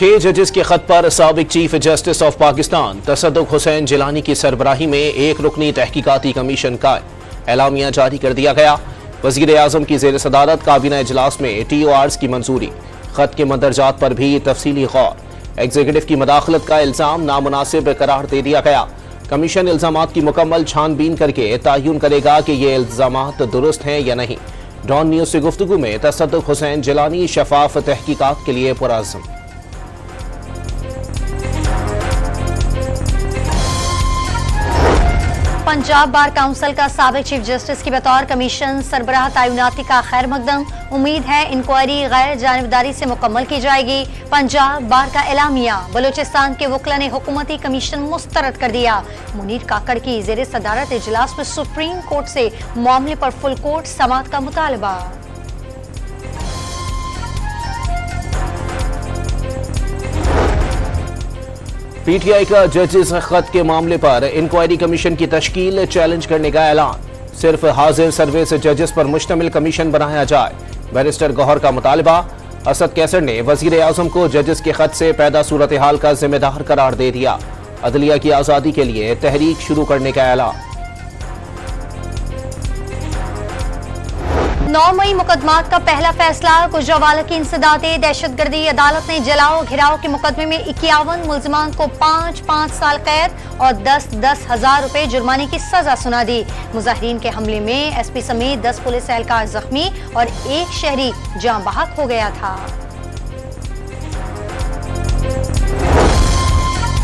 6 जजेस के खत पर साबिक चीफ जस्टिस ऑफ पाकिस्तान तसद्दुक हुसैन जिलानी की सरबराही में एक रुकनी तहकीकाती कमीशन का एलामिया जारी कर दिया गया। वजीर आजम की जेर सदारत काबीना इजलास में TORs की मंजूरी, खत के मंदरजात पर भी तफसीली गौर। एग्जीक्यूटिव की मदाखलत का इल्जाम नामुनासिब करार दे दिया गया। कमीशन इल्जामात की मुकम्मल छानबीन करके तयन करेगा कि ये इल्जामात दुरुस्त हैं या नहीं। डॉन न्यूज से गुफ्तगू में तसद्दुक हुसैन जिलानी शफाफ तहकीकात के लिए पुरअज़्म। पंजाब बार काउंसिल का साबिक चीफ जस्टिस की बतौर कमीशन सरबराह तैनाती का खैर मकदम। उम्मीद है इंक्वायरी गैर जानिबदारी से मुकम्मल की जाएगी। पंजाब बार का एलामिया, बलूचिस्तान के वकला ने हुकूमती कमीशन मुस्तरद कर दिया। मुनीर काकड़ की जेर सदारत इजलास में सुप्रीम कोर्ट से मामले पर फुल कोर्ट समाअत का मुतालबा। PTI का जजेस खत के मामले पर इंक्वायरी कमीशन की तश्कील चैलेंज करने का ऐलान। सिर्फ हाजिर सर्विस जजेस पर मुश्तमिल कमीशन बनाया जाए, बैरिस्टर गौहर का मुतालबा। असद कैसर ने वजीर आजम को जजेस के खत से पैदा सूरत हाल का जिम्मेदार करार दे दिया। अदलिया की आज़ादी के लिए तहरीक शुरू करने का ऐलान। 9 मई मुकदमात का पहला फैसला। गुजरावाला की इंसदादे दहशतगर्दी अदालत ने जलाओ घिराव के मुकदमे में 51 मुल्जिमान को 5-5 साल कैद और 10-10 हजार रुपए जुर्माने की सजा सुना दी। मुजाहिरीन के हमले में SP समेत 10 पुलिस एहलकार जख्मी और एक शहरी जाँ बहक हो गया था।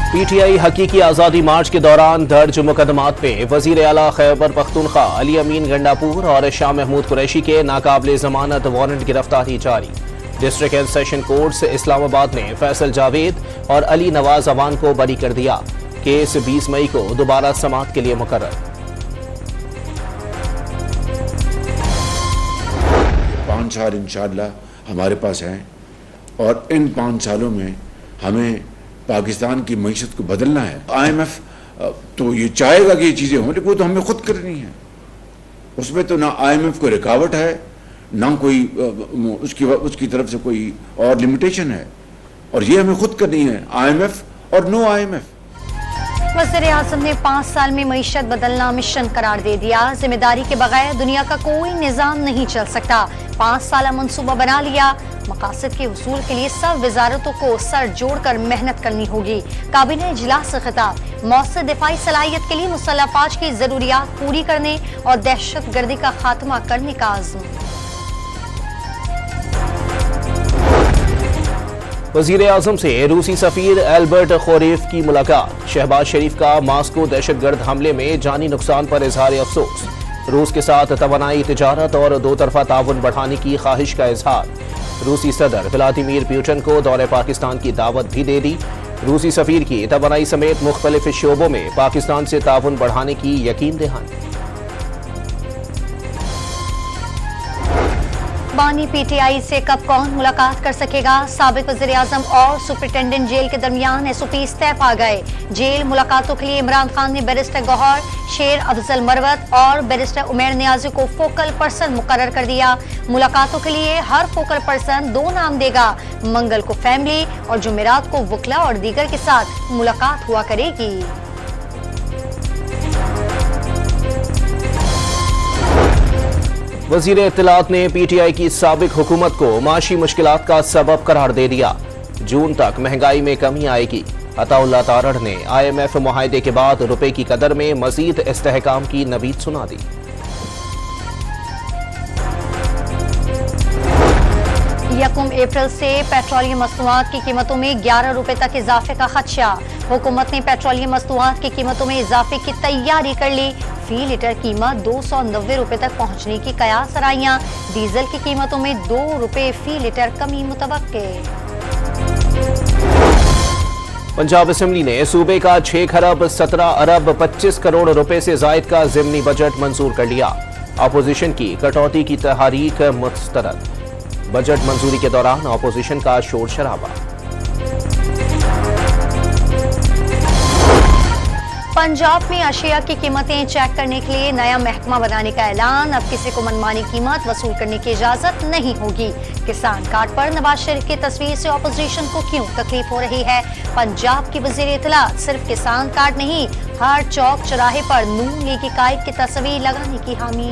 PTI हकीकी आज़ादी मार्च के दौरान दर्ज मुकदमात में वजीर आला खैबर पख्तूनख्वा अली अमीन गंडापुर और शाह महमूद कुरैशी के नाकाबिले जमानत वारंट गिरफ्तारी जारी। District and session courts Islamabad ने फैसल जावेद और अली नवाज अवान को बरी कर दिया। केस 20 मई को दोबारा समाअत के लिए मुकर्रर। 5 साल इंशाअल्लाह हमारे पास हैं और इन 5 सालों में हमें पाकिस्तान की मईशत को बदलना है। IMF तो ये चाहेगा कि ये चीज़ें हों, लेकिन वो तो हमें खुद करनी है। उसमें तो ना IMF को रुकावट है, ना कोई उसकी तरफ से कोई और लिमिटेशन है, और ये हमें खुद करनी है, IMF और नो IMF। वज़ीर आज़म ने 5 साल में मईशत बदलना मिशन करार दे दिया। जिम्मेदारी के बगैर दुनिया का कोई निज़ाम नहीं चल सकता। 5 साल मंसूबा बना लिया। मकासद के हुसूल के लिए सब वजारतों को सर जोड़कर मेहनत करनी होगी। काबीना इजलास से खिताब। मौसर दिफाई सलाहियत के लिए मुसल्लह फौज की जरूरियात पूरी करने और दहशत गर्दी का खात्मा करने का आज़म। वजीर आजम से रूसी सफीर एल्बर्ट खोरेफ की मुलाकात। शहबाज शरीफ का मास्को दहशतगर्द हमले में जानी नुकसान पर इजहार अफसोस। रूस के साथ तवानाई तिजारत और 2 तरफा ताउन बढ़ाने की ख्वाहिश का इजहार। रूसी सदर व्लादिमीर पुतिन को दौरे पाकिस्तान की दावत भी दे दी। रूसी सफीर की तवानाई समेत मुख्तलिफ शोबों में पाकिस्तान से ताउन बढ़ाने की यकीन दहानी। बानी PTI से कब कौन मुलाकात कर सकेगा? साबिक वज़ीर आज़म और सुपरिटेंडेंट जेल के दरमियान SOPs तय पा गए। जेल मुलाकातों के लिए इमरान खान ने बैरिस्टर गौहर, शेर अफजल मरवत और बैरिस्टर उमैर नियाजी को फोकल पर्सन मुकर्रर कर दिया। मुलाकातों के लिए हर फोकल पर्सन 2 नाम देगा। मंगल को फैमिली और जुमेरात को वकला और दीगर के साथ मुलाकात हुआ करेगी। वजीर इत्तलात ने PTI की साबिक हुकूमत को माशी मुश्किलात का सबब करार दे दिया। जून तक महंगाई में कमी आएगी। अताउल्लाह तारड़ ने IMF मुआहदे के बाद रुपए की कदर में मजीद इस्तेहकाम की नवीद सुना दी। यकम अप्रैल से पेट्रोलियम मसनूआत की कीमतों में 11 रुपए तक इजाफे का खदशा। हुकूमत ने पेट्रोलियम मसनूआत की कीमतों में इजाफे की तैयारी कर ली। फी लीटर कीमत 290 रुपए तक पहुंचने की कयास राइयां। डीजल की कीमतों में 2 रुपए फी लीटर कमी मुतवक्के। पंजाब असेंबली ने सूबे का 6 खरब 17 अरब 25 करोड़ रुपए से जायद का ज़िमनी बजट मंजूर कर लिया। अपोजिशन की कटौती की तहरीक मुस्तरद। बजट मंजूरी के दौरान अपोजिशन का शोर शराबा। पंजाब में अशिया की कीमतें चेक करने के लिए नया महकमा बनाने का ऐलान। अब किसी को मनमानी कीमत वसूल करने की इजाजत नहीं होगी। किसान कार्ड पर नवाज शरीफ की तस्वीर से ऑपोजिशन को क्यों तकलीफ हो रही है? पंजाब की वजीर इत्तलात सिर्फ किसान कार्ड नहीं, हर चौक चौराहे पर नून लीग की कायद की तस्वीर लगाने की हामी।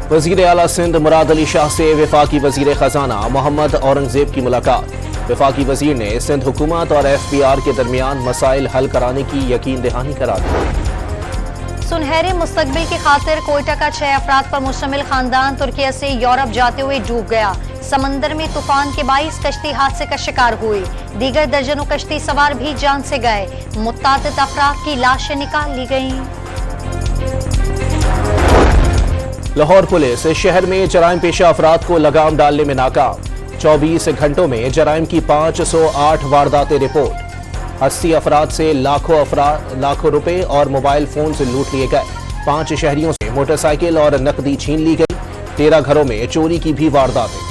वजीर आला सिंध मुराद अली शाह से वफाकी वजीर खजाना मोहम्मद औरंगजेब की मुलाकात। वफाकी वजीर ने सिंध हुकूमत और FPR के दरमियान मसाइल हल कराने की यकीन दहानी करा दी। सुनहरे मुस्तकबिल की खातिर कोयटा का 6 अफराद पर मुश्तमिल खानदान तुर्किया से यूरोप जाते हुए डूब गया। समंदर में तूफान के 22 कश्ती हादसे का शिकार हुई। दीगर दर्जनों कश्ती सवार भी जान से गए। मुत्तादिद अफराद की लाशें निकाल ली गईं। लाहौर पुलिस शहर में जराइम पेशा अफराद को लगाम डालने में नाकाम। 24 घंटों में जराइम की 508 वारदातें रिपोर्ट। 80 अफराद से लाखों रुपए और मोबाइल फोन से लूट लिए गए। 5 शहरियों से मोटरसाइकिल और नकदी छीन ली गई। 13 घरों में चोरी की भी वारदातें।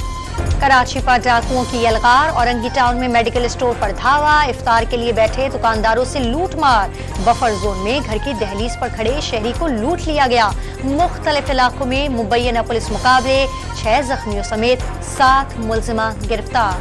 कराची पर डाकुओं की यलगार। औरंगी टाउन में मेडिकल स्टोर पर धावा। इफ्तार के लिए बैठे दुकानदारों से लूटमार। बफर जोन में घर की दहलीज पर खड़े शहरी को लूट लिया गया। मुख्तलिफ इलाकों में मुबैना पुलिस मुकाबले। 6 जख्मियों समेत 7 मुलजिमान गिरफ्तार।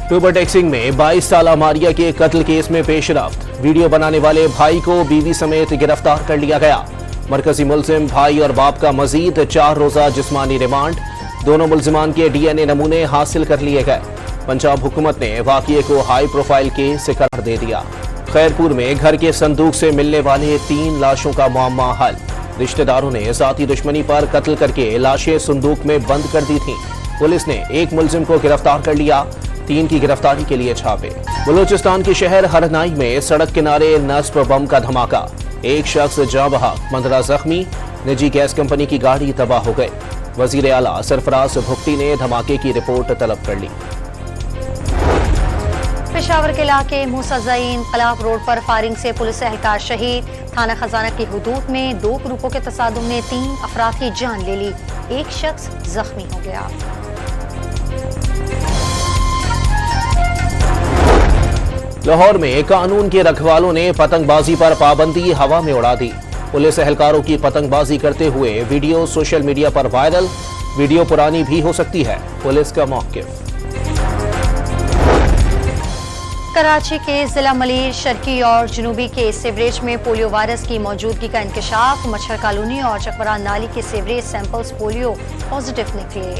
टूबर टैक्सिंग में 22 साला मारिया के कत्ल केस में पेशरफ्त। वीडियो बनाने वाले भाई को बीवी समेत गिरफ्तार कर लिया गया। मरकजी मुलजिम भाई और बाप का मजीद 4 रोजा जिस्मानी रिमांड। दोनों मुलजिमान के DNA नमूने हासिल कर लिए गए। पंजाब हुकूमत ने वाक़ये को हाई प्रोफाइल केस करार दे दिया। खैरपुर में घर के संदूक से मिलने वाले 3 लाशों का मुअम्मा हल। रिश्तेदारों ने जाती दुश्मनी पर कत्ल करके लाशें संदूक में बंद कर दी थीं। पुलिस ने 1 मुलजिम को गिरफ्तार कर लिया। 3 की गिरफ्तारी के लिए छापे। बलूचिस्तान के शहर हरनाई में सड़क किनारे नस्ब बम का धमाका। 1 शख्स जाँ बहक, 15 जख्मी। निजी गैस कंपनी की गाड़ी तबाह हो गई। वजीर आला सरफराज भुट्टी ने धमाके की रिपोर्ट तलब कर ली। पेशावर के इलाके मूसाज़ई इनकलाब रोड पर फायरिंग से पुलिस एहलकार शहीद। थाना खजाना की हुदूद में 2 ग्रुपों के तसादुम ने 3 अफराद की जान ले ली। 1 शख्स जख्मी हो गया। लाहौर में कानून के रखवालों ने पतंगबाजी पर पाबंदी हवा में उड़ा दी। पुलिस एहलकारों की पतंगबाजी करते हुए वीडियो सोशल मीडिया पर वायरल। वीडियो पुरानी भी हो सकती है, पुलिस का मौक़िफ़। कराची के जिला मलीर शर्की और जनूबी के सीवरेज में पोलियो वायरस की मौजूदगी का इंकशाफ। मच्छर कॉलोनी और चकवरा नाली के सीवरेज सैंपल्स पोलियो पॉजिटिव निकले।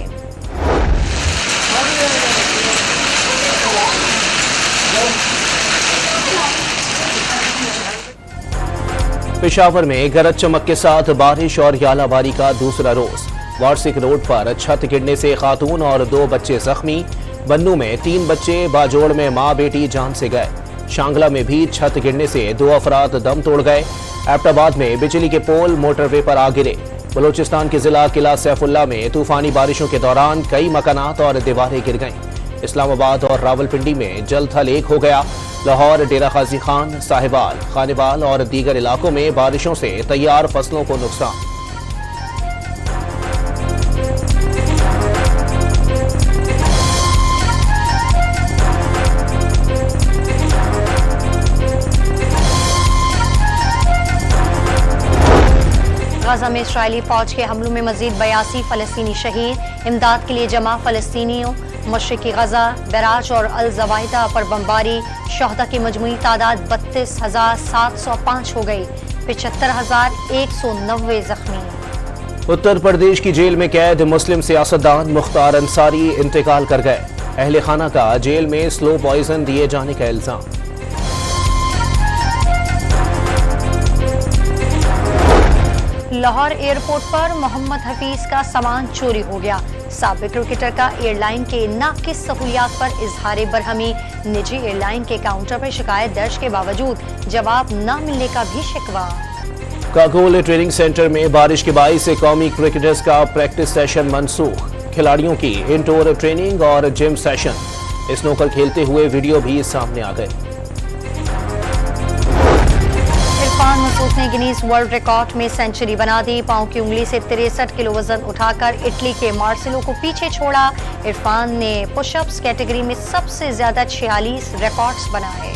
पेशावर में गरज चमक के साथ बारिश और यालाबारी का दूसरा रोज। वार्सिक रोड पर छत गिरने से खातून और 2 बच्चे जख्मी। बन्नू में 3 बच्चे बाजोड़ में मां बेटी जान से गए। शांगला में भी छत गिरने से 2 अफराद दम तोड़ गए। एबटाबाद में बिजली के पोल मोटरवे पर आ गिरे। बलूचिस्तान के जिला किला सैफुल्ला में तूफानी बारिशों के दौरान कई मकानात और दीवारें गिर गईं। इस्लामाबाद और रावलपिंडी में जल थल एक हो गया। लाहौर, डेरा गाजी खान, साहिबाल, खानेवाल और दीगर इलाकों में बारिशों से तैयार फसलों को नुकसान। गाजा में इस्राएली फौज के हमलों में मजीद 82 फलस्तीनी शहीद। इमदाद के लिए जमा फलस्तीनियों। मशरिकी गजा, बराज और अल जवाहिदा पर बमबारी। शहदा की मजमूई तादाद 32,705 हो गई। 75,190 जख्मी। उत्तर प्रदेश की जेल में कैद मुस्लिम सियासतदान मुख्तार अंसारी इंतकाल कर गए। अहले खाना का जेल में स्लो पॉइजन दिए जाने का इल्जाम। लाहौर एयरपोर्ट पर मोहम्मद हफीज का सामान चोरी हो गया। साबिक क्रिकेटर का एयरलाइन के नाकिस सहूलियात पर इजहार बरहमी। निजी एयरलाइन के काउंटर पर शिकायत दर्ज के बावजूद जवाब न मिलने का भी शिकवा। काकोल ट्रेनिंग सेंटर में बारिश के बाइस से कौमी क्रिकेटर्स का प्रैक्टिस सेशन मनसूख। खिलाड़ियों की इंडोर ट्रेनिंग और जिम सेशन। स्नूकर खेलते हुए वीडियो भी सामने आ गए। इरफान मसूद ने गिनीज वर्ल्ड रिकॉर्ड में सेंचुरी बना दी। पांव की उंगली से 63 किलो वजन उठाकर इटली के मार्सेलो को पीछे छोड़ा। इरफान ने पुशअप्स कैटेगरी में सबसे ज्यादा 46 रिकॉर्ड्स बनाए।